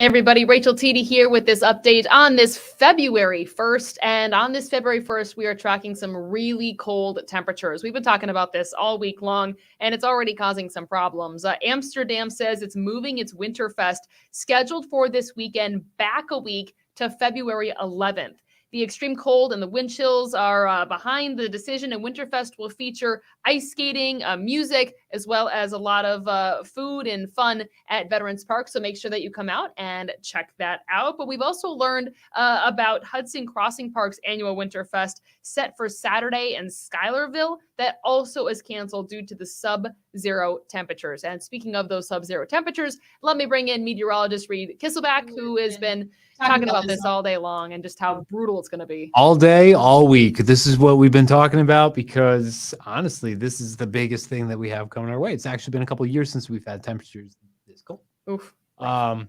Hey everybody, Rachel Teedy here with this update on this February 1st. And on this February 1st, we are tracking some really cold temperatures. We've been talking about this all week long, and it's already causing some problems. Amsterdam says it's moving its Winterfest scheduled for this weekend back a week to February 11th. The extreme cold and the wind chills are behind the decision, and Winterfest will feature ice skating, music, as well as a lot of food and fun at Veterans Park. So make sure that you come out and check that out. But we've also learned about Hudson Crossing Park's annual Winterfest set for Saturday in Schuylerville that also is canceled due to the sub-zero temperatures. And speaking of those sub-zero temperatures, let me bring in meteorologist Reed Kisselback, who has been talking about this all day long and just how brutal it's going to be. All day, all week. This is what we've been talking about because, honestly, this is the biggest thing that we have coming our way. It's actually been a couple of years since we've had temperatures this cold. Oof. I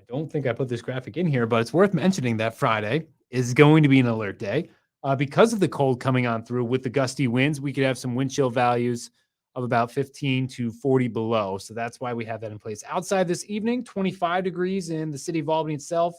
don't think I put this graphic in here, but it's worth mentioning that Friday is going to be an alert day. Because of the cold coming on through with the gusty winds, we could have some wind chill values of about 15 to 40 below. So that's why we have that in place. Outside this evening, 25 degrees in the city of Albany itself.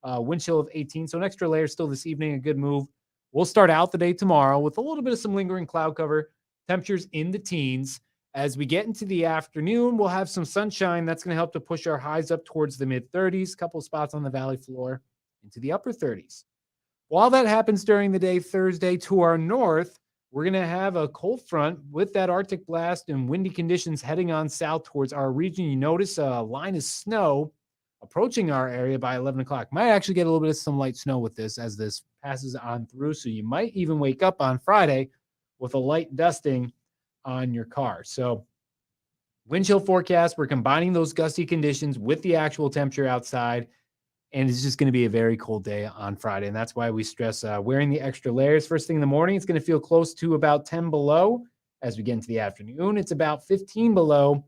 Wind chill of 18. So an extra layer still this evening, a good move. We'll start out the day tomorrow with a little bit of some lingering cloud cover. Temperatures in the teens. As we get into the afternoon, we'll have some sunshine. That's going to help to push our highs up towards the mid-30s. A couple of spots on the valley floor into the upper 30s. While that happens during the day Thursday, to our north, we're going to have a cold front with that Arctic blast and windy conditions heading on south towards our region. You notice a line of snow approaching our area by 11 o'clock. Might actually get a little bit of some light snow with this as this passes on through. So you might even wake up on Friday with a light dusting on your car. So wind chill forecast, we're combining those gusty conditions with the actual temperature outside. And it's just going to be a very cold day on Friday. And that's why we stress wearing the extra layers first thing in the morning. It's going to feel close to about 10 below. As we get into the afternoon, it's about 15 below.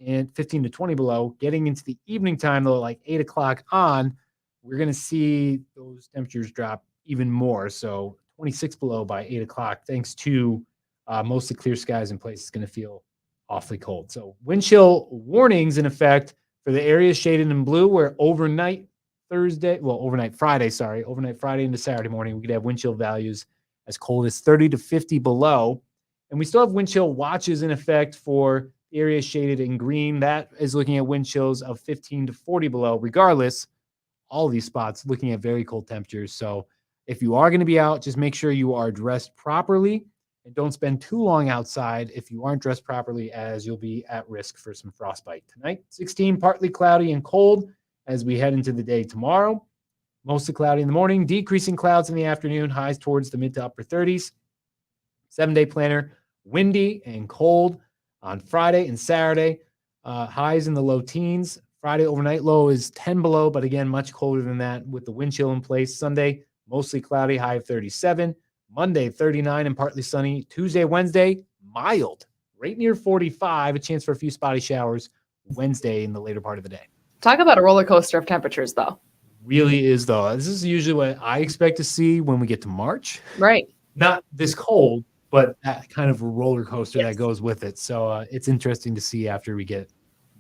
And 15 to 20 below. Getting into the evening time, though, like 8 o'clock on, we're going to see those temperatures drop even more. So 26 below by 8 o'clock, thanks to mostly clear skies in place. It's going to feel awfully cold. So wind chill warnings in effect for the areas shaded in blue, where overnight Friday into Saturday morning, we could have wind chill values as cold as 30 to 50 below. And we still have wind chill watches in effect for area shaded in green. That is looking at wind chills of 15 to 40 below. Regardless, all these spots looking at very cold temperatures. So if you are going to be out, just make sure you are dressed properly and don't spend too long outside if you aren't dressed properly, as you'll be at risk for some frostbite. Tonight, 16, partly cloudy and cold as we head into the day tomorrow. Mostly cloudy in the morning, decreasing clouds in the afternoon, highs towards the mid to upper 30s. 7-day planner, windy and cold on Friday and Saturday, highs in the low teens. Friday overnight low is 10 below, but again, much colder than that with the wind chill in place. Sunday, mostly cloudy, high of 37. Monday, 39 and partly sunny. Tuesday, Wednesday, mild, right near 45. A chance for a few spotty showers Wednesday in the later part of the day. Talk about a roller coaster of temperatures, though. Really is, though. This is usually what I expect to see when we get to March. Right. Not this cold, but that kind of a roller coaster that goes with it. So it's interesting to see after we get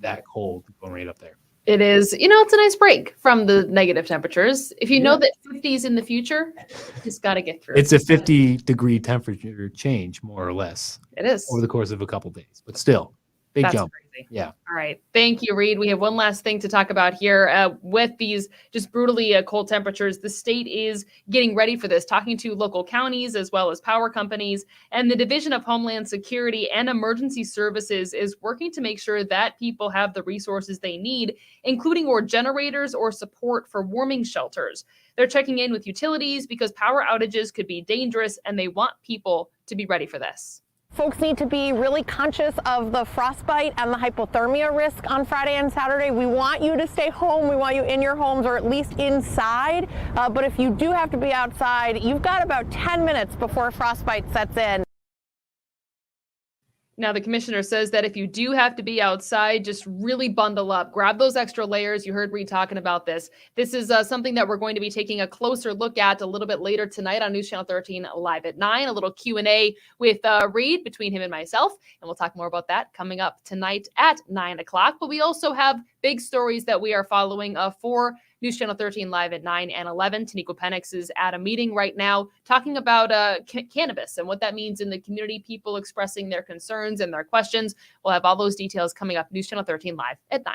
that cold going right up there. It is. It's a nice break from the negative temperatures. If you know that 50 is in the future, you just got to get through. It's a 50-degree temperature change, more or less. It is. Over the course of a couple of days. But still, big jump. Crazy. Yeah. All right. Thank you, Reed. We have one last thing to talk about here. With these just brutally cold temperatures, the state is getting ready for this, talking to local counties as well as power companies. And the Division of Homeland Security and Emergency Services is working to make sure that people have the resources they need, including more generators or support for warming shelters. They're checking in with utilities because power outages could be dangerous, and they want people to be ready for this. Folks need to be really conscious of the frostbite and the hypothermia risk on Friday and Saturday. We want you to stay home. We want you in your homes or at least inside. But if you do have to be outside, you've got about 10 minutes before frostbite sets in. Now, the commissioner says that if you do have to be outside, just really bundle up. Grab those extra layers. You heard Reed talking about this. This is something that we're going to be taking a closer look at a little bit later tonight on News Channel 13 live at 9. A little Q&A with Reed between him and myself. And we'll talk more about that coming up tonight at 9 o'clock. But we also have big stories that we are following for News Channel 13 Live at 9 and 11. Taniqua Penix is at a meeting right now talking about cannabis and what that means in the community, people expressing their concerns and their questions. We'll have all those details coming up. News Channel 13 Live at 9.